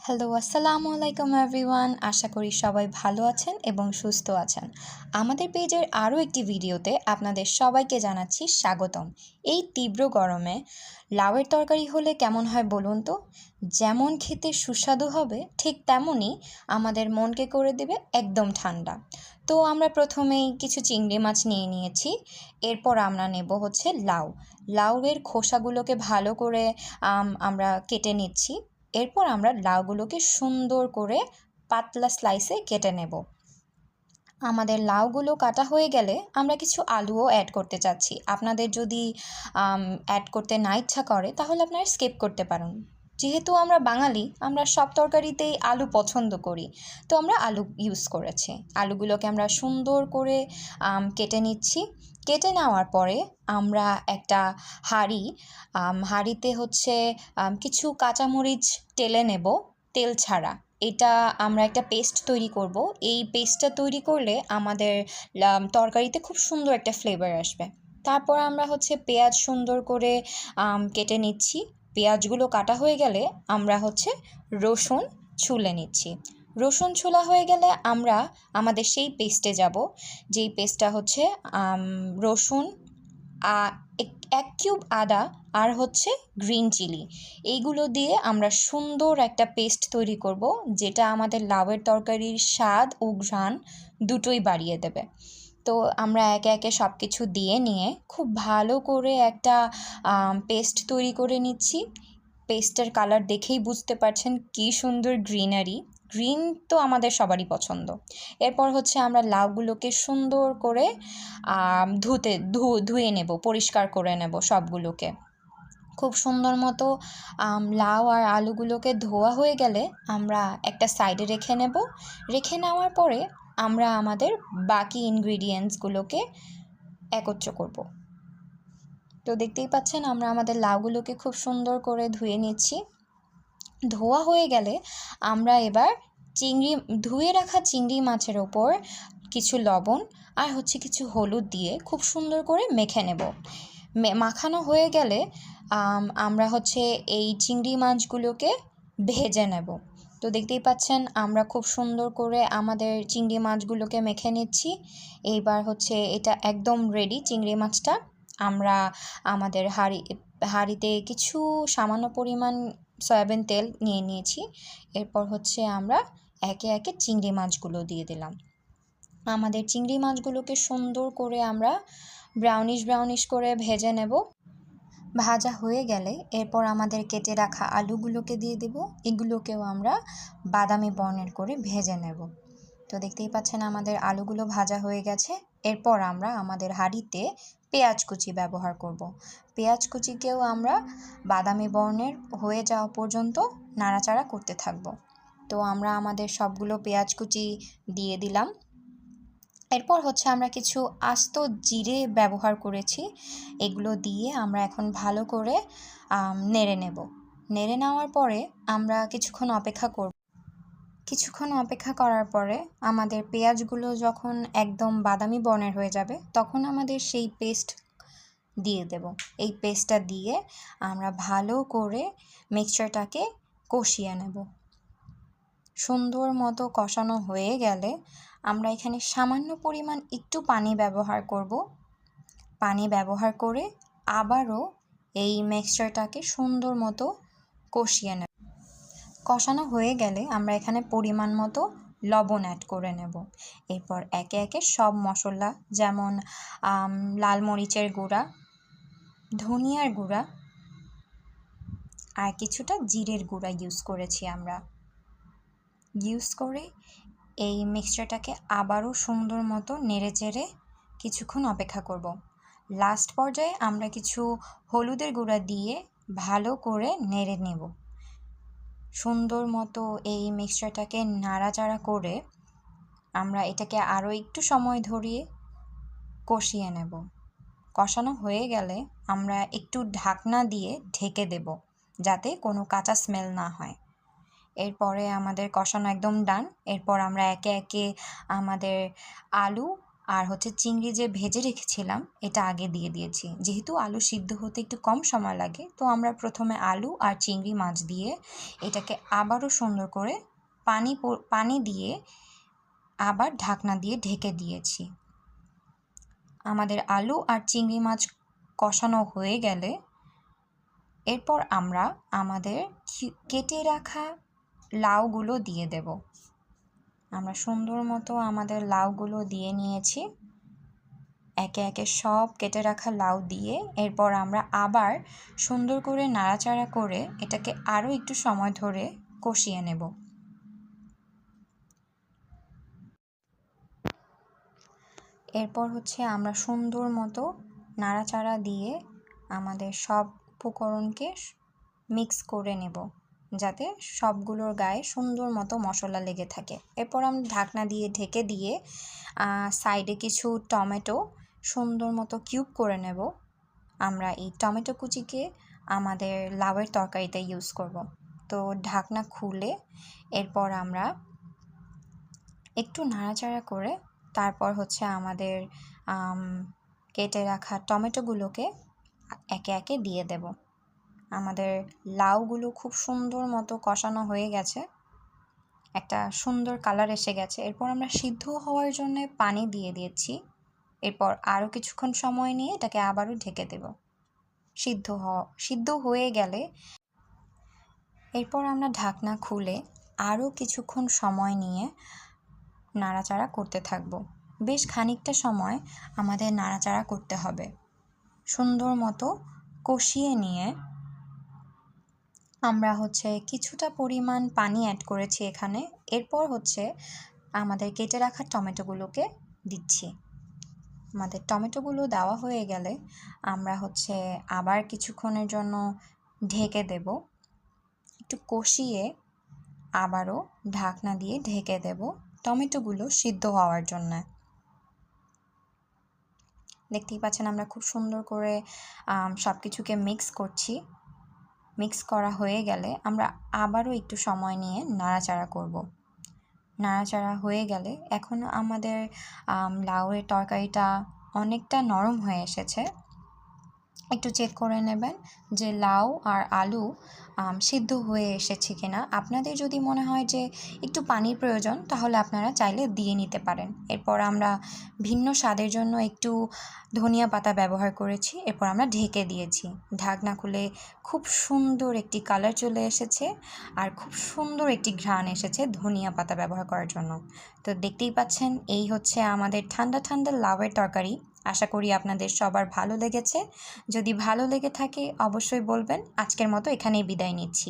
Hello, আসসালামু আলাইকুম everyone. আশা করি সবাই ভালো আছেন এবং সুস্থ আছেন। আমাদের পেজের আরও একটি ভিডিওতে আপনাদের সবাইকে জানাচ্ছি স্বাগতম। এই তীব্র গরমে লাউয়ের তরকারি হলে কেমন হয় বলুন তো? যেমন খেতে সুস্বাদু হবে ঠিক তেমনই আমাদের মনকে করে দেবে একদম ঠান্ডা। তো আমরা প্রথমেই কিছু চিংড়ি মাছ নিয়ে নিয়েছি। এরপর আমরা নেব হচ্ছে লাউয়ের খোসাগুলোকে ভালো করে আমরা কেটে নিচ্ছি। এরপর আমরা লাউগুলোকে সুন্দর করে পাতলা স্লাইসে কেটে নেব। আমাদের লাউগুলো কাটা হয়ে গেলে আমরা কিছু আলুও অ্যাড করতে চাচ্ছি। আপনাদের যদি অ্যাড করতে না ইচ্ছা করে তাহলে আপনারা স্কিপ করতে পারেন। যেহেতু আমরা বাঙালি, আমরা সব তরকারিতেই আলু পছন্দ করি, তো আমরা আলু ইউজ করেছি। আলুগুলোকে আমরা সুন্দর করে কেটে নিচ্ছি। কেটে নেওয়ার পরে আমরা একটা হাঁড়িতে হচ্ছে কিছু কাঁচামরিচ টেলে নেব, তেল ছাড়া। এটা আমরা একটা পেস্ট তৈরি করব। এই পেস্টটা তৈরি করলে আমাদের তরকারিতে খুব সুন্দর একটা ফ্লেভার আসবে। তারপর আমরা হচ্ছে পেঁয়াজ সুন্দর করে কেটে নিচ্ছি। পেঁয়াজগুলো কাটা হয়ে গেলে আমরা হচ্ছে রসুন ছুলে নিচ্ছি। রসুন ছোলা হয়ে গেলে আমরা আমাদের সেই পেস্টে যাব, যেই পেস্টটা হচ্ছে রসুন, এক কিউব আদা আর হচ্ছে গ্রিন চিলি। এইগুলো দিয়ে আমরা সুন্দর একটা পেস্ট তৈরি করব, যেটা আমাদের লাউয়ের তরকারির স্বাদ ও ঘ্রাণ দুটোই বাড়িয়ে দেবে। তো আমরা একে একে সব কিছু দিয়ে নিয়ে খুব ভালো করে একটা পেস্ট তৈরি করে নিচ্ছি। পেস্টের কালার দেখেই বুঝতে পারছেন কী সুন্দর গ্রিন তো আমাদের সবারই পছন্দ। এরপর হচ্ছে আমরা লাউগুলোকে সুন্দর করে ধুয়ে নেব, পরিষ্কার করে নেব সবগুলোকে। খুব সুন্দর মতো লাউ আর আলুগুলোকে ধোয়া হয়ে গেলে আমরা একটা সাইডে রেখে নেব। রেখে নেওয়ার পরে আমরা আমাদের বাকি ইনগ্রিডিয়েন্টসগুলোকে একত্র করব। তো দেখতেই পাচ্ছেন আমরা আমাদের লাউগুলোকে খুব সুন্দর করে ধুয়ে নিচ্ছি। ধোয়া হয়ে গেলে আমরা এবার ধুয়ে রাখা চিংড়ি মাছের ওপর কিছু লবণ আর হচ্ছে কিছু হলুদ দিয়ে খুব সুন্দর করে মেখে নেব। মাখানো হয়ে গেলে আমরা হচ্ছে এই চিংড়ি মাছগুলোকে ভেজে নেব। তো দেখতেই পাচ্ছেন আমরা খুব সুন্দর করে আমাদের চিংড়ি মাছগুলোকে মেখে নিচ্ছি। এইবার হচ্ছে এটা একদম রেডি চিংড়ি মাছটা। আমরা আমাদের হাঁড়িতে কিছু সামান্য পরিমাণ সয়াবিন তেল নিয়ে নিয়েছি। এরপর হচ্ছে আমরা একে একে চিংড়ি মাছগুলো দিয়ে দিলাম। আমাদের চিংড়ি মাছগুলোকে সুন্দর করে আমরা ব্রাউনিশ করে ভেজে নেব। ভাজা হয়ে গেলে এরপর আমাদের কেটে রাখা আলুগুলোকে দিয়ে দেব। এগুলোকেও আমরা বাদামি বর্ণের করে ভেজে নেব। তো দেখতেই পাচ্ছেন আমাদের আলুগুলো ভাজা হয়ে গেছে। এরপর আমরা আমাদের হাঁড়িতে পেঁয়াজ কুচি ব্যবহার করব। পেঁয়াজ কুচিকেও আমরা বাদামি বর্ণের হয়ে যাওয়া পর্যন্ত নাড়াচাড়া করতে থাকব। তো আমরা আমাদের সবগুলো পেঁয়াজ কুচি দিয়ে দিলাম। এরপর হচ্ছে আমরা কিছু আস্ত জিরে ব্যবহার করেছি। এগুলো দিয়ে আমরা এখন ভালো করে নেড়ে নেব। নেড়ে নেওয়ার পরে আমরা কিছুক্ষণ অপেক্ষা করার পরে আমাদের পেঁয়াজগুলো যখন একদম বাদামি বর্ণের হয়ে যাবে তখন আমাদের সেই পেস্ট দিয়ে দেব। এই পেস্টটা দিয়ে আমরা ভালো করে মিক্সচারটাকে কষিয়ে নেব। সুন্দর মতো কষানো হয়ে গেলে আমরা এখানে সামান্য পরিমাণ একটু পানি ব্যবহার করব। পানি ব্যবহার করে আবারও এই মিক্সচারটাকে সুন্দর মতো কষিয়ে নেব। কষানো হয়ে গেলে আমরা এখানে পরিমাণ মতো লবণ অ্যাড করে নেব। এরপর একে একে সব মশলা, যেমন লাল মরিচের গুঁড়া, ধনিয়ার গুঁড়া আর কিছুটা জিরের গুঁড়া ইউজ করেছি আমরা। ইউজ করে এই মিক্সচারটাকে আবারও সুন্দর মতো নেড়েচেড়ে কিছুক্ষণ অপেক্ষা করব। লাস্ট পর্যায়ে আমরা কিছু হলুদের গুঁড়া দিয়ে ভালো করে নেড়ে নেব। সুন্দর মতো এই মিক্সচারটাকে নাড়াচাড়া করে আমরা এটাকে আরও একটু সময় ধরিয়ে কষিয়ে নেব। কষানো হয়ে গেলে আমরা একটু ঢাকনা দিয়ে ঢেকে দেব, যাতে কোনো কাঁচা স্মেল না হয়। এরপরে আমাদের কষানো একদম ডান। এরপর আমরা একে একে আমাদের আলু আর হচ্ছে চিংড়ি যে ভেজে রেখেছিলাম এটা আগে দিয়ে দিয়েছি। যেহেতু আলু সিদ্ধ হতে একটু কম সময় লাগে, তো আমরা প্রথমে আলু আর চিংড়ি মাছ দিয়ে এটাকে আবারও সুন্দর করে পানি দিয়ে আবার ঢাকনা দিয়ে ঢেকে দিয়েছি। আমাদের আলু আর চিংড়ি মাছ কষানো হয়ে গেলে এরপর আমরা আমাদের কেটে রাখা লাউগুলো দিয়ে দেব। আমরা সুন্দর মতো আমাদের লাউগুলো দিয়ে নিয়েছি। একে একে সব কেটে রাখা লাউ দিয়ে এরপর আমরা আবার সুন্দর করে নাড়াচাড়া করে এটাকে আরও একটু সময় ধরে কষিয়ে নেব। এরপর হচ্ছে আমরা সুন্দর মতো নাড়াচাড়া দিয়ে আমাদের সব উপকরণকে মিক্স করে নেব, যাতে সবগুলোর গায়ে সুন্দর মতো মশলা লেগে থাকে। এরপর আমরা ঢাকনা দিয়ে ঢেকে দিয়ে সাইডে কিছু টমেটো সুন্দর মতো কিউব করে নেব। আমরা এই টমেটো কুচিকে আমাদের লাউয়ের তরকারিতে ইউজ করব। তো ঢাকনা খুলে এরপর আমরা একটু নাড়াচাড়া করে তারপর হচ্ছে আমাদের কেটে রাখা টমেটোগুলোকে একে একে দিয়ে দেব। আমাদের লাউগুলো খুব সুন্দর মতো কষানো হয়ে গেছে, একটা সুন্দর কালার এসে গেছে। এরপর আমরা সিদ্ধ হওয়ার জন্য পানি দিয়ে দিয়েছি। এরপর আরও কিছুক্ষণ সময় নিয়ে এটাকে আবারও ঢেকে দেব। সিদ্ধ হয়ে গেলে এরপর আমরা ঢাকনা খুলে আরও কিছুক্ষণ সময় নিয়ে নাড়াচাড়া করতে থাকব। বেশ খানিকটা সময় আমাদের নাড়াচাড়া করতে হবে। সুন্দর মতো কষিয়ে নিয়ে আমরা হচ্ছে কিছুটা পরিমাণ পানি অ্যাড করেছি এখানে। এরপর হচ্ছে আমাদের কেটে রাখা টমেটোগুলোকে দিচ্ছি। আমাদের টমেটোগুলো দেওয়া হয়ে গেলে আমরা হচ্ছে আবার কিছুক্ষণের জন্য ঢেকে দেব। একটু কষিয়ে আবারও ঢাকনা দিয়ে ঢেকে দেব টমেটোগুলো সিদ্ধ হওয়ার জন্য। দেখতেই পাচ্ছেন আমরা খুব সুন্দর করে সব কিছুকে মিক্স করছি। মিক্স করা হয়ে গেলে আমরা আবারও একটু সময় নিয়ে নাড়াচাড়া করব। নাড়াচাড়া হয়ে গেলে এখন আমাদের লাউয়ের তরকারিটা অনেকটা নরম হয়ে এসেছে। একটু চেক করে নেবেন যে লাউ আর আলু সিদ্ধ হয়ে এসেছে কিনা। আপনাদের যদি মনে হয় যে একটু পানির প্রয়োজন, তাহলে আপনারা চাইলে দিয়ে নিতে পারেন। এরপর আমরা ভিন্ন স্বাদের জন্য একটু ধনিয়া পাতা ব্যবহার করেছি। এরপর আমরা ঢেকে দিয়েছি। ঢাকনা খুলে খুব সুন্দর একটি কালার চলে এসেছে আর খুব সুন্দর একটি ঘ্রাণ এসেছে ধনিয়া পাতা ব্যবহার করার জন্য। তো দেখতেই পাচ্ছেন এই হচ্ছে আমাদের ঠান্ডা ঠান্ডা লাউয়ের তরকারি। আশা করি আপনাদের সবার ভালো লেগেছে। যদি ভালো লেগে থাকে অবশ্যই বলবেন। আজকের মতো এখানেই বিদায় নিচ্ছি।